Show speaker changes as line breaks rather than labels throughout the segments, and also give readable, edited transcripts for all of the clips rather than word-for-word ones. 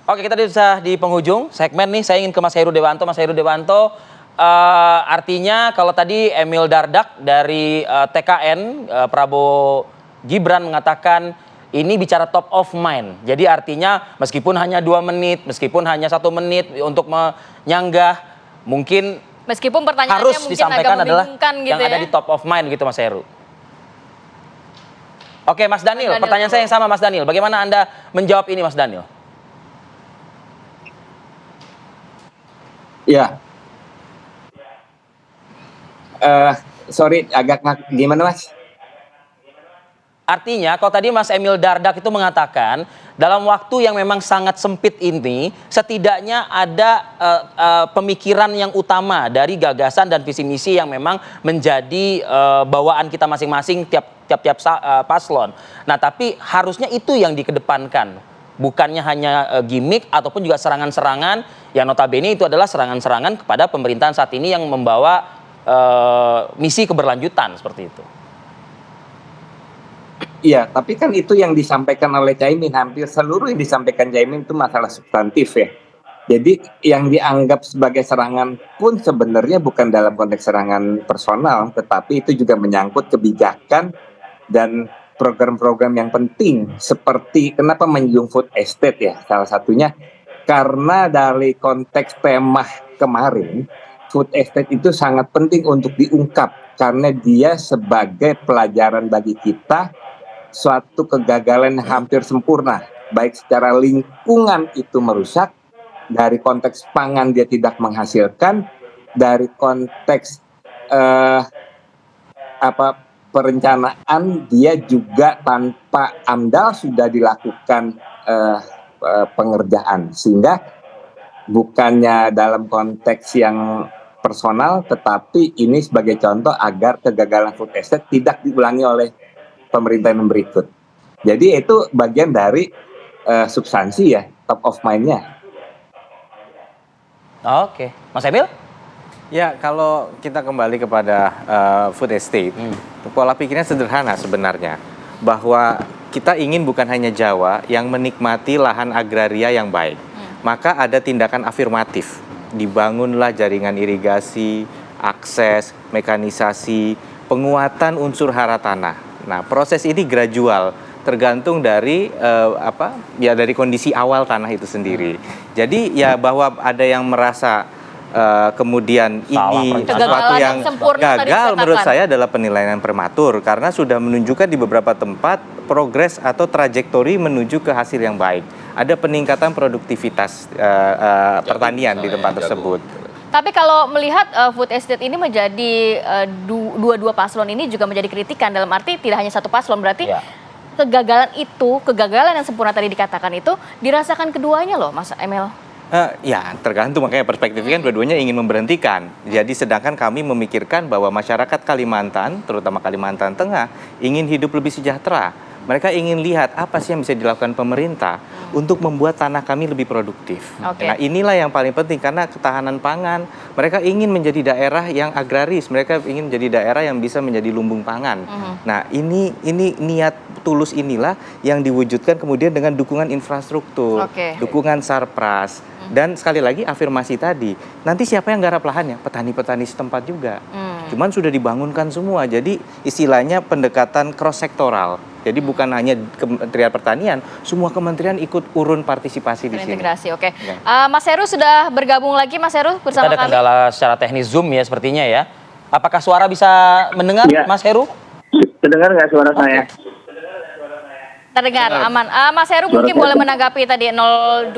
Oke, kita sudah di penghujung segmen nih. Saya ingin ke Mas Heru Dewanto. Mas Heru Dewanto, artinya kalau tadi Emil Dardak dari TKN Prabowo Gibran mengatakan ini bicara top of mind. Jadi artinya meskipun hanya 2 menit, meskipun hanya 1 menit untuk menyanggah, mungkin
meskipun pertanyaannya
harus
mungkin
disampaikan
agak
adalah
gitu
yang
ya.
ada di top of mind gitu, Mas Heru. Oke, Mas Daniel, pertanyaan saya yang sama, Mas Daniel. Bagaimana Anda menjawab ini, Mas Daniel?
Ya, sorry, agak gimana, Mas?
Artinya, kalau tadi Mas Emil Dardak itu mengatakan dalam waktu yang memang sangat sempit ini, setidaknya ada pemikiran yang utama dari gagasan dan visi misi yang memang menjadi bawaan kita masing-masing tiap-tiap paslon. Nah, tapi harusnya itu yang dikedepankan, bukannya hanya gimmick ataupun juga serangan-serangan yang notabene itu adalah serangan-serangan kepada pemerintahan saat ini yang membawa misi keberlanjutan seperti itu.
Iya, tapi kan itu yang disampaikan oleh Caimin, hampir seluruh yang disampaikan Caimin itu masalah substantif ya. Jadi yang dianggap sebagai serangan pun sebenarnya bukan dalam konteks serangan personal, tetapi itu juga menyangkut kebijakan dan program-program yang penting, seperti kenapa menyinggung food estate ya, salah satunya karena dari konteks tema kemarin, food estate itu sangat penting untuk diungkap karena dia sebagai pelajaran bagi kita suatu kegagalan hampir sempurna, baik secara lingkungan itu merusak, dari konteks pangan dia tidak menghasilkan, dari konteks perencanaan dia juga tanpa AMDAL sudah dilakukan pengerjaan, sehingga bukannya dalam konteks yang personal, tetapi ini sebagai contoh agar kegagalan food estate tidak diulangi oleh pemerintahan yang berikut. Jadi itu bagian dari substansi ya, top of mind-nya.
Oke, Mas Emil?
Ya, kalau kita kembali kepada food estate, pola pikirnya sederhana sebenarnya, bahwa kita ingin bukan hanya Jawa yang menikmati lahan agraria yang baik, maka ada tindakan afirmatif, dibangunlah jaringan irigasi, akses, mekanisasi, penguatan unsur hara tanah. Nah, proses ini gradual, tergantung dari dari kondisi awal tanah itu sendiri. Jadi ya bahwa ada yang merasa kemudian ini sesuatu yang gagal, menurut saya adalah penilaian prematur karena sudah menunjukkan di beberapa tempat progres atau trajektori menuju ke hasil yang baik. Ada peningkatan produktivitas pertanian di tempat tersebut.
Tapi kalau melihat food estate ini menjadi dua paslon ini juga menjadi kritikan, dalam arti tidak hanya satu paslon, berarti kegagalan yang sempurna tadi dikatakan itu dirasakan keduanya loh, Mas Emil.
Ya, tergantung, makanya perspektifnya kan dua-duanya ingin memberhentikan. Jadi sedangkan kami memikirkan bahwa masyarakat Kalimantan, terutama Kalimantan Tengah, ingin hidup lebih sejahtera. Mereka ingin lihat apa sih yang bisa dilakukan pemerintah untuk membuat tanah kami lebih produktif. Nah, inilah yang paling penting karena ketahanan pangan. Mereka ingin menjadi daerah yang agraris, mereka ingin menjadi daerah yang bisa menjadi lumbung pangan. Nah, ini niat tulus inilah yang diwujudkan kemudian dengan dukungan infrastruktur, dukungan sarpras. Dan sekali lagi afirmasi tadi, nanti siapa yang garap lahannya? Petani-petani setempat juga. Cuman sudah dibangunkan semua. Jadi istilahnya pendekatan cross sektoral. Jadi bukan hanya Kementerian Pertanian, semua kementerian ikut urun partisipasi di sini.
Integrasi, oke. Mas Heru sudah bergabung lagi, Mas Heru bersama kami.
Ada kendala secara teknis Zoom ya sepertinya ya. Apakah suara bisa mendengar, Mas Heru?
Terdengar nggak suara saya?
Terdengar, aman. Mas Heru mungkin boleh menanggapi tadi 02.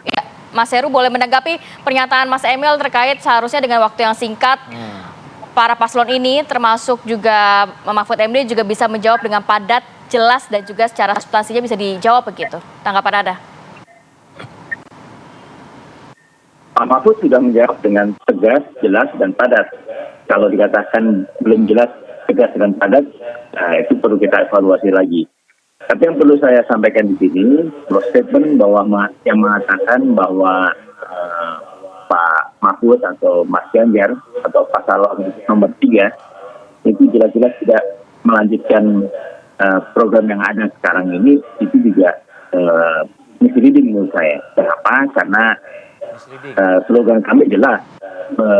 Ya, Mas Heru boleh menanggapi pernyataan Mas Emil terkait seharusnya dengan waktu yang singkat. Para paslon ini termasuk juga Mahfud MD juga bisa menjawab dengan padat, jelas dan juga secara substansinya bisa dijawab begitu. Tanggapan Anda?
Pak Mahfud sudah menjawab dengan tegas, jelas dan padat. Kalau dikatakan belum jelas, tegas dan padat, itu perlu kita evaluasi lagi. Tapi yang perlu saya sampaikan di sini, statement bahwa yang mengatakan bahwa Pak Mahfud atau Mas Ganjar atau pasalon nomor 3 itu jelas-jelas tidak melanjutkan program yang ada sekarang ini, itu juga misleading menurut saya. Kenapa? Karena slogan kami jelas,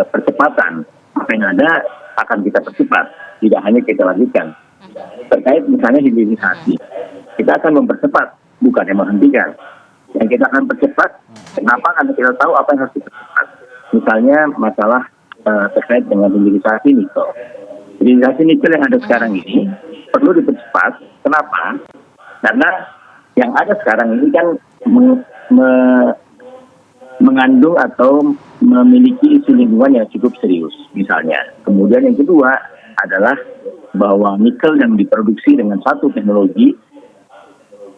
percepatan. Apa yang ada akan kita percepat, tidak hanya kita lanjutkan. Terkait misalnya hilirisasi, kita akan mempercepat, bukan yang menghentikan. Yang kita akan percepat, kenapa? Karena kita tahu apa yang harus dipercepat. Misalnya masalah terkait dengan hilirisasi nikel. Hilirisasi nikel yang ada sekarang ini perlu dipercepat. Kenapa? Karena yang ada sekarang ini kan mengandung atau memiliki isu lingkungan yang cukup serius, misalnya. Kemudian yang kedua adalah bahwa nikel yang diproduksi dengan satu teknologi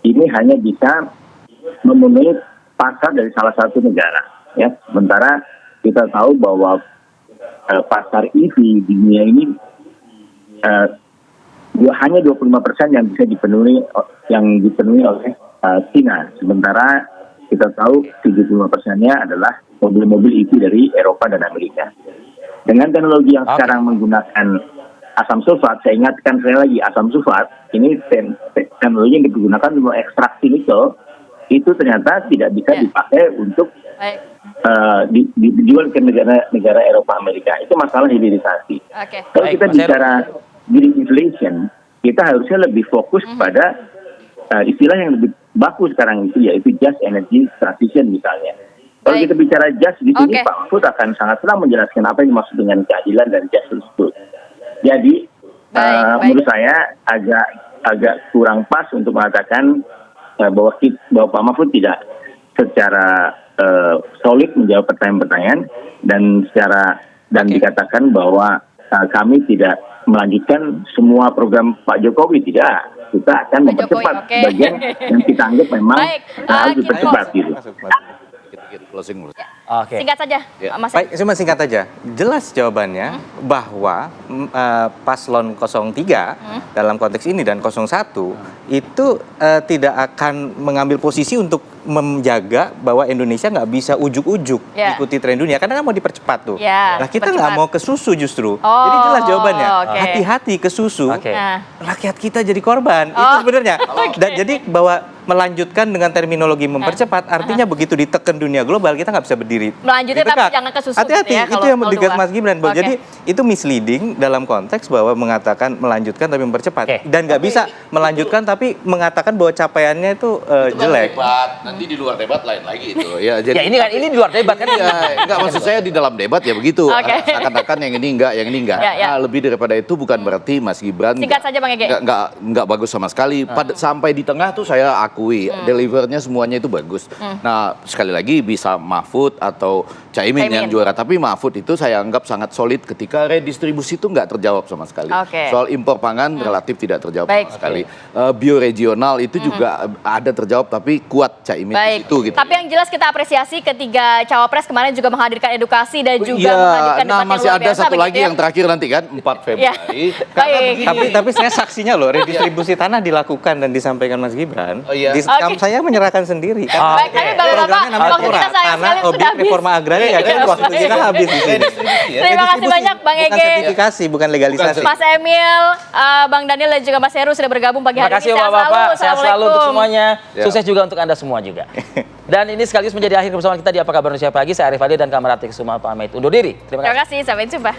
ini hanya bisa memenuhi pasar dari salah satu negara. Ya, sementara kita tahu bahwa pasar EV di dunia ini hanya 25% yang bisa dipenuhi oleh China. Sementara kita tahu 75%-nya adalah mobil-mobil EV dari Eropa dan Amerika. Dengan teknologi yang sekarang menggunakan asam sulfat, saya ingatkan sekali lagi, asam sulfat ini teknologi yang digunakan untuk ekstraksi nikel, itu ternyata tidak bisa dipakai untuk dijual ke negara Eropa Amerika. Itu masalah hilirisasi. Kalau kita bicara green inflation, kita harusnya lebih fokus pada istilah yang lebih baku sekarang itu, yaitu just energy transition misalnya. Kalau kita bicara just di sini, Pak Mahfud akan sangat senang menjelaskan apa yang dimaksud dengan keadilan dan just tersebut. Jadi menurut saya agak kurang pas untuk mengatakan bahwa Pak Mahfud tidak secara solid menjawab pertanyaan-pertanyaan dan dikatakan bahwa kami tidak melanjutkan semua program Pak Jokowi. Tidak, kita akan mempercepat bagian yang kita anggap memang harus dipercepat gitu.
Singkat saja, Mas.
Baik, cuma singkat aja. Jelas jawabannya bahwa paslon 03 dalam konteks ini dan 01 itu tidak akan mengambil posisi untuk menjaga bahwa Indonesia nggak bisa ujuk-ujuk ikuti tren dunia, karena kan mau dipercepat tuh. Nah, kita nggak mau ke susu justru. Jadi jelas jawabannya. Hati-hati ke susu. Rakyat kita jadi korban. Itu sebenarnya. Dan jadi bahwa melanjutkan dengan terminologi mempercepat, artinya begitu ditekan dunia global kita nggak bisa berdiri.
Melanjutkan tapi jangan ke susu.
Hati-hati,
ya,
itu yang digas Mas Gibran. Jadi itu misleading dalam konteks bahwa mengatakan melanjutkan tapi mempercepat. Dan nggak bisa melanjutkan tapi mengatakan bahwa capaiannya itu jelek.
Nanti di luar debat lain lagi itu. Ya, jadi,
ini di luar debat kan?
Enggak, maksud saya di dalam debat ya begitu. Akan-akan yang ini enggak, yang ini enggak. Nah, lebih daripada itu bukan berarti Mas Gibran
singkat saja Bang Ege.
Enggak bagus sama sekali. Sampai di tengah tuh saya akui delivernya semuanya itu bagus. Nah, sekali lagi bisa Mahfud atau Caimin yang juara, tapi Mahfud itu saya anggap sangat solid ketika redistribusi itu nggak terjawab sama sekali. Soal impor pangan relatif tidak terjawab sama sekali. Bioregional itu juga ada terjawab, tapi kuat Caimin di situ gitu.
Tapi yang jelas kita apresiasi ketiga cawapres kemarin juga menghadirkan edukasi dan juga menghadirkan debat yang
masih
luar
ada
biasa,
satu lagi
ya?
yang terakhir nanti kan 4 Februari.
Tapi saya saksinya loh, redistribusi tanah dilakukan dan disampaikan Mas Gibran. Saya menyerahkan sendiri.
Baik, tapi Bapak, waktu kita sayang sekali sudah habis.
Reforma agraria ya kan waktu kita habis di sini.
Terima kasih banyak Bang Ege.
Bukan sertifikasi, bukan legalisasi.
Mas Emil, Bang Daniel dan juga Mas Heru sudah bergabung pagi hari ini.
Terima kasih Bapak, sehat selalu untuk semuanya. Sukses juga untuk Anda semua juga. Dan ini sekaligus menjadi akhir bersama kita di Apa Kabar Indonesia Pagi. Saya Arif Adi dan Kamar Atik Suma pamit undur diri. Terima kasih.
Sampai jumpa.